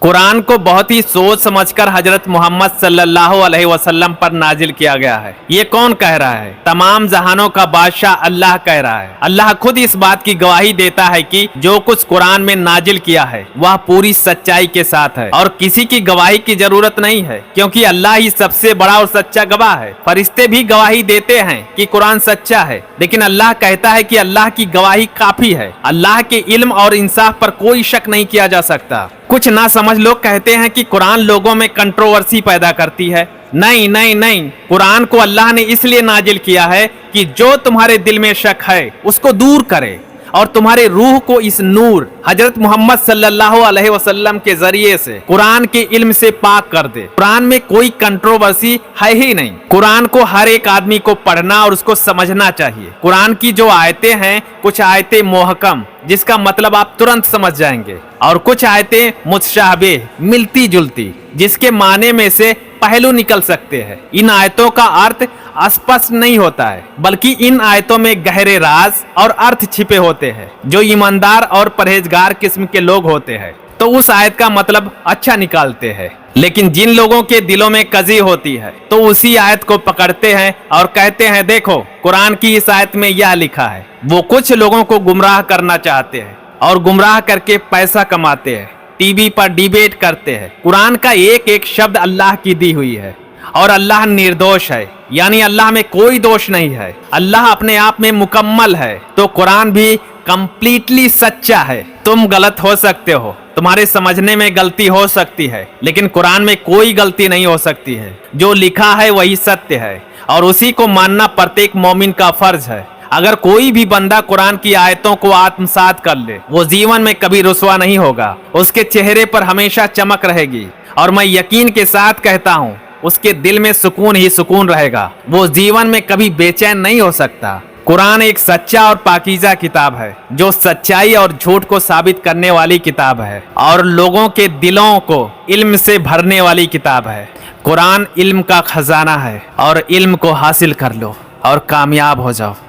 कुरान को बहुत ही सोच समझकर हजरत मोहम्मद सल्लल्लाहु अलैहि वसल्लम पर नाजिल किया गया है। ये कौन कह रहा है? तमाम जहानों का बादशाह अल्लाह कह रहा है। अल्लाह खुद इस बात की गवाही देता है कि जो कुछ कुरान में नाजिल किया है वह पूरी सच्चाई के साथ है और किसी की गवाही की जरूरत नहीं है, क्योंकि अल्लाह ही सबसे बड़ा और सच्चा गवाह है। फरिश्ते भी गवाही देते हैं कि कुरान सच्चा है, लेकिन अल्लाह कहता है कि अल्लाह की गवाही काफी है। अल्लाह के इल्म और इंसाफ पर कोई शक नहीं किया जा सकता। कुछ ना समझ लोग कहते हैं कि कुरान लोगों में कंट्रोवर्सी पैदा करती है। नहीं नहीं नहीं, कुरान को अल्लाह ने इसलिए नाजिल किया है कि जो तुम्हारे दिल में शक है उसको दूर करे और तुम्हारे रूह को इस नूर हजरत मोहम्मद सल्लल्लाहु अलैहि वसल्लम के जरिए से कुरान के इल्म से पाक कर दे। कुरान में कोई कंट्रोवर्सी है ही नहीं। कुरान को हर एक आदमी को पढ़ना और उसको समझना चाहिए। कुरान की जो आयतें हैं, कुछ आयतें मोहकम जिसका मतलब आप तुरंत समझ जाएंगे, और कुछ आयतें मुतशाबिह मिलती जुलती जिसके माने में से पहलू निकल सकते हैं। इन आयतों का अर्थ स्पष्ट नहीं होता है, बल्कि इन आयतों में गहरे राज और अर्थ छिपे होते हैं। जो ईमानदार और परहेजगार किस्म के लोग होते हैं तो उस आयत का मतलब अच्छा निकालते हैं, लेकिन जिन लोगों के दिलों में कजी होती है तो उसी आयत को पकड़ते हैं और कहते हैं देखो कुरान की इस आयत में यह लिखा है। वो कुछ लोगों को गुमराह करना चाहते हैं और गुमराह करके पैसा कमाते हैं, टीवी पर डिबेट करते हैं। कुरान का एक एक शब्द अल्लाह की दी हुई है और अल्लाह निर्दोष है, यानी अल्लाह में कोई दोष नहीं है। अल्लाह अपने आप में मुकम्मल है, तो कुरान भी कंप्लीटली सच्चा है। तुम गलत हो सकते हो, तुम्हारे समझने में गलती हो सकती है, लेकिन कुरान में कोई गलती नहीं हो सकती है। जो लिखा है वही सत्य है और उसी को मानना प्रत्येक मोमिन का फर्ज है। अगर कोई भी बंदा कुरान की आयतों को आत्मसात कर ले, वो जीवन में कभी रुसवा नहीं होगा। उसके चेहरे पर हमेशा चमक रहेगी और मैं यकीन के साथ कहता हूँ उसके दिल में सुकून ही सुकून रहेगा। वो जीवन में कभी बेचैन नहीं हो सकता। कुरान एक सच्चा और पाकीज़ा किताब है जो सच्चाई और झूठ को साबित करने वाली किताब है और लोगों के दिलों को इल्म से भरने वाली किताब है। कुरान इल्म का खजाना है और इल्म को हासिल कर लो और कामयाब हो जाओ।